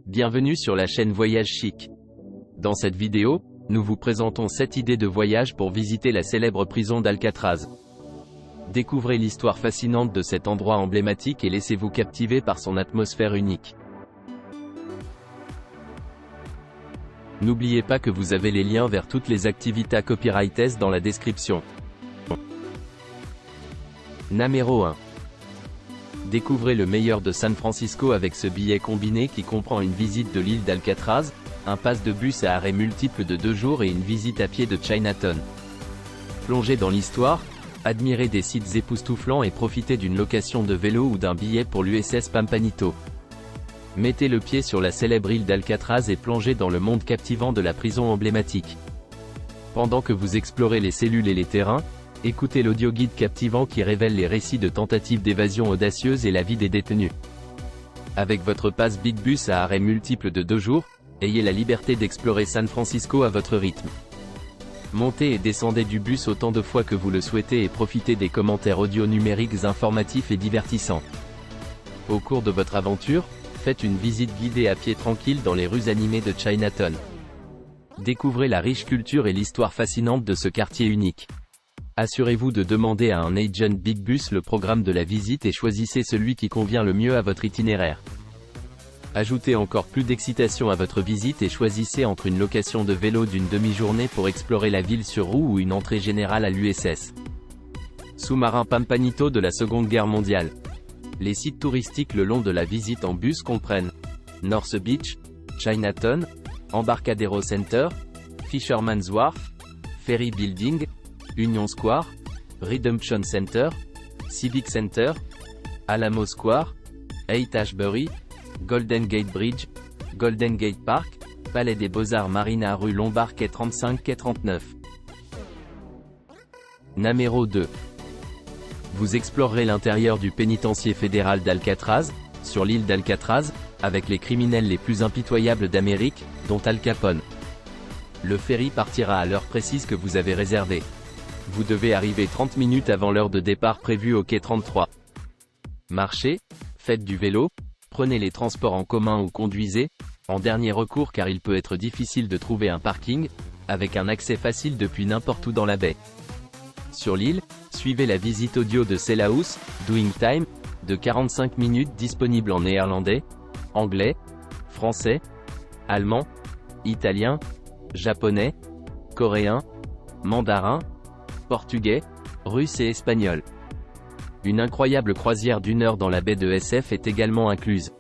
Bienvenue sur la chaîne Voyage Chic. Dans cette vidéo, nous vous présentons 7 idées de voyage pour visiter la célèbre prison d'Alcatraz. Découvrez l'histoire fascinante de cet endroit emblématique et laissez-vous captiver par son atmosphère unique. N'oubliez pas que vous avez les liens vers toutes les activités copyrighted dans la description. Numéro 1. Découvrez le meilleur de San Francisco avec ce billet combiné qui comprend une visite de l'île d'Alcatraz, un pass de bus à arrêt multiple de 2 jours et une visite à pied de Chinatown. Plongez dans l'histoire, admirez des sites époustouflants et profitez d'une location de vélo ou d'un billet pour l'USS Pampanito. Mettez le pied sur la célèbre île d'Alcatraz et plongez dans le monde captivant de la prison emblématique. Pendant que vous explorez les cellules et les terrains, écoutez l'audioguide captivant qui révèle les récits de tentatives d'évasion audacieuses et la vie des détenus. Avec votre pass Big Bus à arrêt multiple de 2 jours, ayez la liberté d'explorer San Francisco à votre rythme. Montez et descendez du bus autant de fois que vous le souhaitez et profitez des commentaires audio numériques informatifs et divertissants. Au cours de votre aventure, faites une visite guidée à pied tranquille dans les rues animées de Chinatown. Découvrez la riche culture et l'histoire fascinante de ce quartier unique. Assurez-vous de demander à un agent Big Bus le programme de la visite et choisissez celui qui convient le mieux à votre itinéraire. Ajoutez encore plus d'excitation à votre visite et choisissez entre une location de vélo d'une demi-journée pour explorer la ville sur roue ou une entrée générale à l'USS. Sous-marin Pampanito de la Seconde Guerre mondiale. Les sites touristiques le long de la visite en bus comprennent North Beach, Chinatown, Embarcadero Center, Fisherman's Wharf, Ferry Building, Union Square, Redemption Center, Civic Center, Alamo Square, 8 Ashbury, Golden Gate Bridge, Golden Gate Park, Palais des Beaux-Arts Marina rue Lombard quai 35 quai 39. Numéro 2. Vous explorerez l'intérieur du pénitencier fédéral d'Alcatraz, sur l'île d'Alcatraz, avec les criminels les plus impitoyables d'Amérique, dont Al Capone. Le ferry partira à l'heure précise que vous avez réservée. Vous devez arriver 30 minutes avant l'heure de départ prévue au quai 33. Marchez, faites du vélo, prenez les transports en commun ou conduisez, en dernier recours car il peut être difficile de trouver un parking, avec un accès facile depuis n'importe où dans la baie. Sur l'île, suivez la visite audio de Célahouse, Doing Time, de 45 minutes disponible en néerlandais, anglais, français, allemand, italien, japonais, coréen, mandarin, portugais, russe et espagnol. Une incroyable croisière d'1 heure dans la baie de SF est également incluse.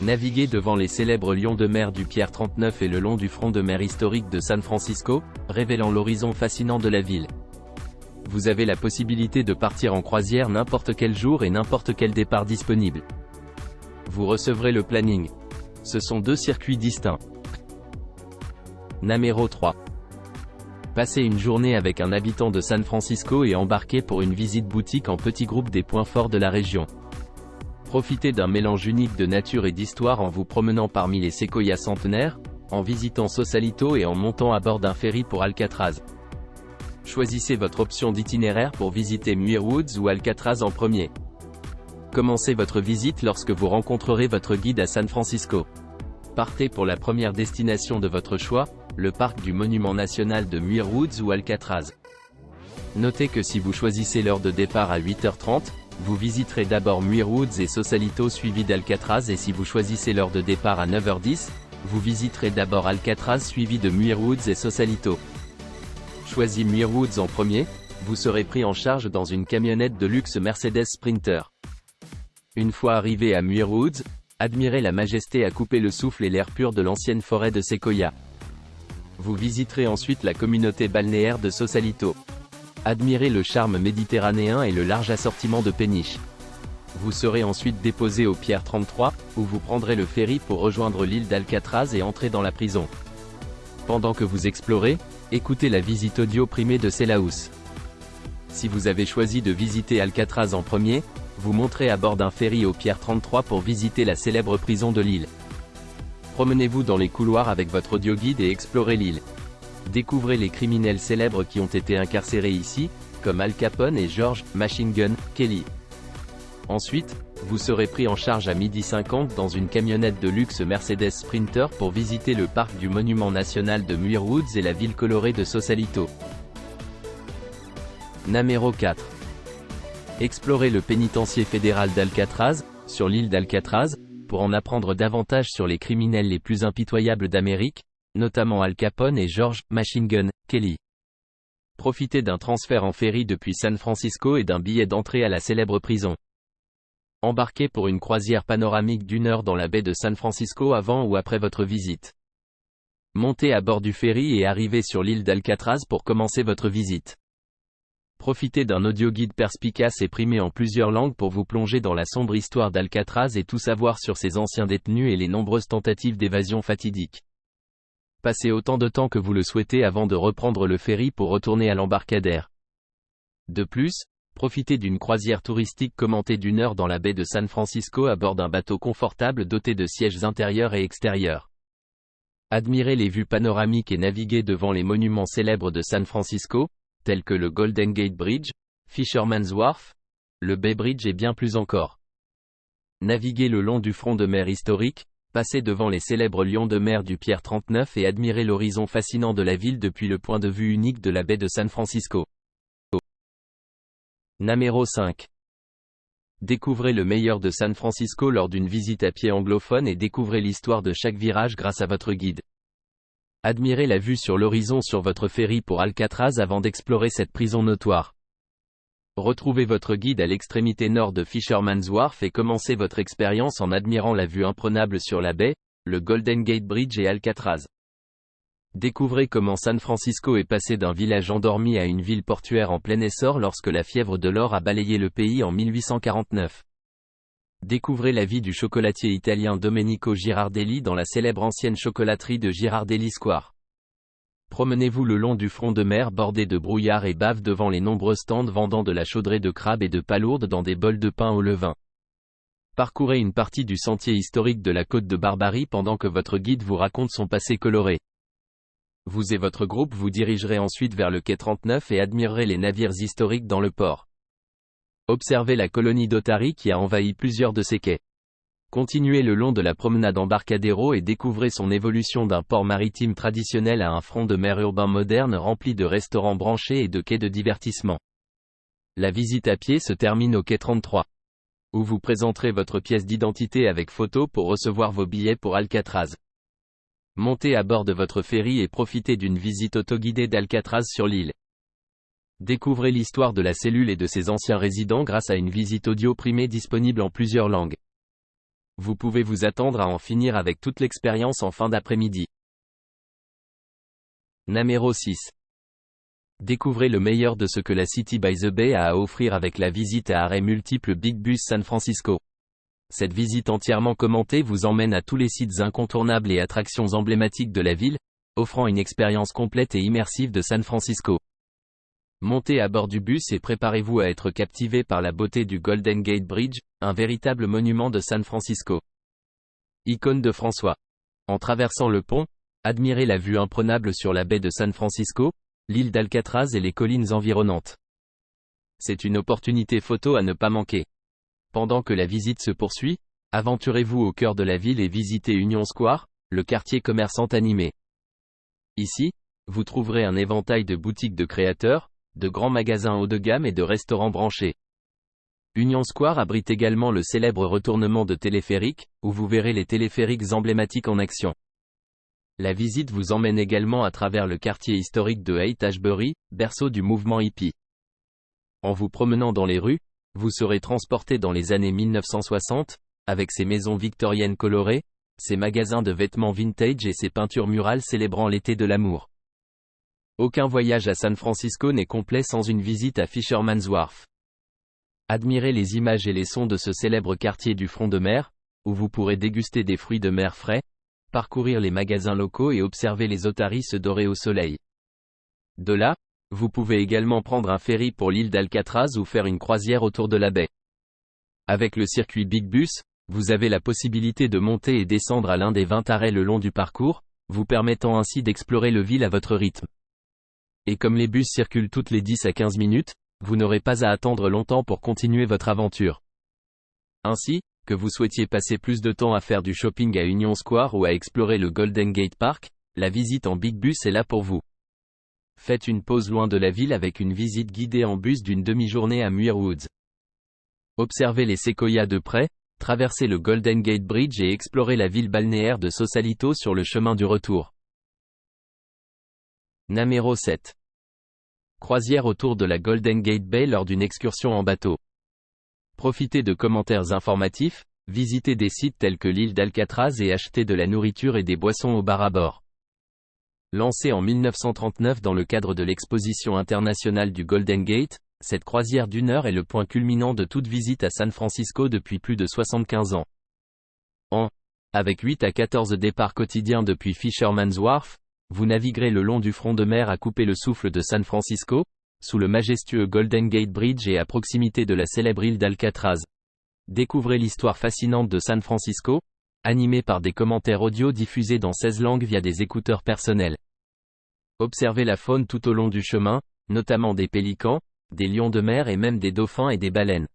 Naviguez devant les célèbres lions de mer du Pier 39 et le long du front de mer historique de San Francisco, révélant l'horizon fascinant de la ville. Vous avez la possibilité de partir en croisière n'importe quel jour et n'importe quel départ disponible. Vous recevrez le planning. Ce sont 2 circuits distincts. Numéro 3. Passez une journée avec un habitant de San Francisco et embarquez pour une visite boutique en petit groupe des points forts de la région. Profitez d'un mélange unique de nature et d'histoire en vous promenant parmi les séquoias centenaires, en visitant Sausalito et en montant à bord d'un ferry pour Alcatraz. Choisissez votre option d'itinéraire pour visiter Muir Woods ou Alcatraz en premier. Commencez votre visite lorsque vous rencontrerez votre guide à San Francisco. Partez pour la première destination de votre choix, le parc du Monument National de Muir Woods ou Alcatraz. Notez que si vous choisissez l'heure de départ à 8h30, vous visiterez d'abord Muir Woods et Sausalito suivi d'Alcatraz et si vous choisissez l'heure de départ à 9h10, vous visiterez d'abord Alcatraz suivi de Muir Woods et Sausalito. Choisi Muir Woods en premier, vous serez pris en charge dans une camionnette de luxe Mercedes Sprinter. Une fois arrivé à Muir Woods, admirez la majesté à couper le souffle et l'air pur de l'ancienne forêt de séquoia. Vous visiterez ensuite la communauté balnéaire de Sausalito. Admirez le charme méditerranéen et le large assortiment de péniches. Vous serez ensuite déposé au Pier 33, où vous prendrez le ferry pour rejoindre l'île d'Alcatraz et entrer dans la prison. Pendant que vous explorez, écoutez la visite audio primée de Célahouse. Si vous avez choisi de visiter Alcatraz en premier, vous monterez à bord d'un ferry au Pier 33 pour visiter la célèbre prison de l'île. Promenez-vous dans les couloirs avec votre audioguide et explorez l'île. Découvrez les criminels célèbres qui ont été incarcérés ici, comme Al Capone et George Machine Gun Kelly. Ensuite, vous serez pris en charge à 12h50 dans une camionnette de luxe Mercedes Sprinter pour visiter le parc du Monument National de Muir Woods et la ville colorée de Sausalito. Numéro 4. Explorez le pénitencier fédéral d'Alcatraz, sur l'île d'Alcatraz, pour en apprendre davantage sur les criminels les plus impitoyables d'Amérique, notamment Al Capone et George « Machine Gun » Kelly. Profitez d'un transfert en ferry depuis San Francisco et d'un billet d'entrée à la célèbre prison. Embarquez pour une croisière panoramique d'1 heure dans la baie de San Francisco avant ou après votre visite. Montez à bord du ferry et arrivez sur l'île d'Alcatraz pour commencer votre visite. Profitez d'un audioguide perspicace et primé en plusieurs langues pour vous plonger dans la sombre histoire d'Alcatraz et tout savoir sur ses anciens détenus et les nombreuses tentatives d'évasion fatidiques. Passez autant de temps que vous le souhaitez avant de reprendre le ferry pour retourner à l'embarcadère. De plus, profitez d'une croisière touristique commentée d'1 heure dans la baie de San Francisco à bord d'un bateau confortable doté de sièges intérieurs et extérieurs. Admirez les vues panoramiques et naviguez devant les monuments célèbres de San Francisco, tels que le Golden Gate Bridge, Fisherman's Wharf, le Bay Bridge et bien plus encore. Naviguez le long du front de mer historique, passez devant les célèbres lions de mer du Pier 39 et admirez l'horizon fascinant de la ville depuis le point de vue unique de la baie de San Francisco. Numéro 5. Découvrez le meilleur de San Francisco lors d'une visite à pied anglophone et découvrez l'histoire de chaque virage grâce à votre guide. Admirez la vue sur l'horizon sur votre ferry pour Alcatraz avant d'explorer cette prison notoire. Retrouvez votre guide à l'extrémité nord de Fisherman's Wharf et commencez votre expérience en admirant la vue imprenable sur la baie, le Golden Gate Bridge et Alcatraz. Découvrez comment San Francisco est passé d'un village endormi à une ville portuaire en plein essor lorsque la fièvre de l'or a balayé le pays en 1849. Découvrez la vie du chocolatier italien Domenico Girardelli dans la célèbre ancienne chocolaterie de Girardelli Square. Promenez-vous le long du front de mer bordé de brouillard et bave devant les nombreux stands vendant de la chaudrée de crabe et de palourdes dans des bols de pain au levain. Parcourez une partie du sentier historique de la côte de Barbarie pendant que votre guide vous raconte son passé coloré. Vous et votre groupe vous dirigerez ensuite vers le quai 39 et admirerez les navires historiques dans le port. Observez la colonie d'Otaries qui a envahi plusieurs de ses quais. Continuez le long de la promenade Embarcadero et découvrez son évolution d'un port maritime traditionnel à un front de mer urbain moderne rempli de restaurants branchés et de quais de divertissement. La visite à pied se termine au quai 33, où vous présenterez votre pièce d'identité avec photo pour recevoir vos billets pour Alcatraz. Montez à bord de votre ferry et profitez d'une visite autoguidée d'Alcatraz sur l'île. Découvrez l'histoire de la cellule et de ses anciens résidents grâce à une visite audio primée disponible en plusieurs langues. Vous pouvez vous attendre à en finir avec toute l'expérience en fin d'après-midi. Numéro 6. Découvrez le meilleur de ce que la City by the Bay a à offrir avec la visite à arrêts multiples Big Bus San Francisco. Cette visite entièrement commentée vous emmène à tous les sites incontournables et attractions emblématiques de la ville, offrant une expérience complète et immersive de San Francisco. Montez à bord du bus et préparez-vous à être captivé par la beauté du Golden Gate Bridge, un véritable monument de San Francisco. Icône de François. En traversant le pont, admirez la vue imprenable sur la baie de San Francisco, l'île d'Alcatraz et les collines environnantes. C'est une opportunité photo à ne pas manquer. Pendant que la visite se poursuit, aventurez-vous au cœur de la ville et visitez Union Square, le quartier commerçant animé. Ici, vous trouverez un éventail de boutiques de créateurs, de grands magasins haut de gamme et de restaurants branchés. Union Square abrite également le célèbre retournement de téléphérique, où vous verrez les téléphériques emblématiques en action. La visite vous emmène également à travers le quartier historique de Haight-Ashbury, berceau du mouvement hippie. En vous promenant dans les rues, vous serez transporté dans les années 1960, avec ses maisons victoriennes colorées, ses magasins de vêtements vintage et ses peintures murales célébrant l'été de l'amour. Aucun voyage à San Francisco n'est complet sans une visite à Fisherman's Wharf. Admirez les images et les sons de ce célèbre quartier du front de mer, où vous pourrez déguster des fruits de mer frais, parcourir les magasins locaux et observer les otaries se dorer au soleil. De là, vous pouvez également prendre un ferry pour l'île d'Alcatraz ou faire une croisière autour de la baie. Avec le circuit Big Bus, vous avez la possibilité de monter et descendre à l'un des 20 arrêts le long du parcours, vous permettant ainsi d'explorer le ville à votre rythme. Et comme les bus circulent toutes les 10 à 15 minutes, vous n'aurez pas à attendre longtemps pour continuer votre aventure. Ainsi, que vous souhaitiez passer plus de temps à faire du shopping à Union Square ou à explorer le Golden Gate Park, la visite en Big Bus est là pour vous. Faites une pause loin de la ville avec une visite guidée en bus d'une demi-journée à Muir Woods. Observez les séquoias de près, traversez le Golden Gate Bridge et explorez la ville balnéaire de Sausalito sur le chemin du retour. Numéro 7. Croisière autour de la Golden Gate Bay lors d'une excursion en bateau. Profitez de commentaires informatifs, visitez des sites tels que l'île d'Alcatraz et achetez de la nourriture et des boissons au bar à bord. Lancée en 1939 dans le cadre de l'exposition internationale du Golden Gate, cette croisière d'1 heure est le point culminant de toute visite à San Francisco depuis plus de 75 ans. Avec 8 à 14 départs quotidiens depuis Fisherman's Wharf, vous naviguerez le long du front de mer à couper le souffle de San Francisco, sous le majestueux Golden Gate Bridge et à proximité de la célèbre île d'Alcatraz. Découvrez l'histoire fascinante de San Francisco, animée par des commentaires audio diffusés dans 16 langues via des écouteurs personnels. Observez la faune tout au long du chemin, notamment des pélicans, des lions de mer et même des dauphins et des baleines.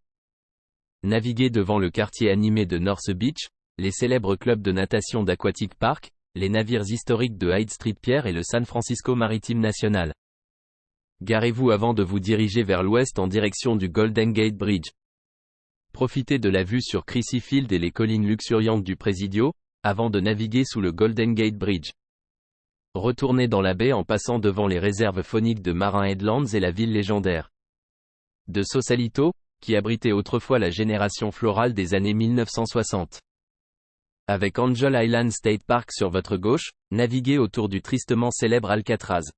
Naviguez devant le quartier animé de North Beach, les célèbres clubs de natation d'Aquatic Park, les navires historiques de Hyde Street Pier et le San Francisco Maritime National. Garez-vous avant de vous diriger vers l'ouest en direction du Golden Gate Bridge. Profitez de la vue sur Crissy Field et les collines luxuriantes du Presidio, avant de naviguer sous le Golden Gate Bridge. Retournez dans la baie en passant devant les réserves fauniques de Marin Headlands et la ville légendaire de Sausalito, qui abritait autrefois la génération florale des années 1960. Avec Angel Island State Park sur votre gauche, naviguez autour du tristement célèbre Alcatraz.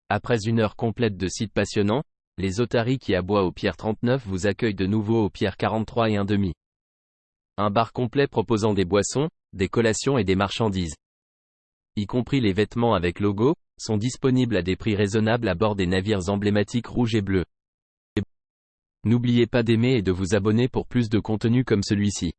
Après une heure complète de sites passionnants, les otaries qui aboient au Pier 39 vous accueillent de nouveau au Pier 43 et un demi. Un bar complet proposant des boissons, des collations et des marchandises, y compris les vêtements avec logo, sont disponibles à des prix raisonnables à bord des navires emblématiques rouges et bleus. N'oubliez pas d'aimer et de vous abonner pour plus de contenu comme celui-ci.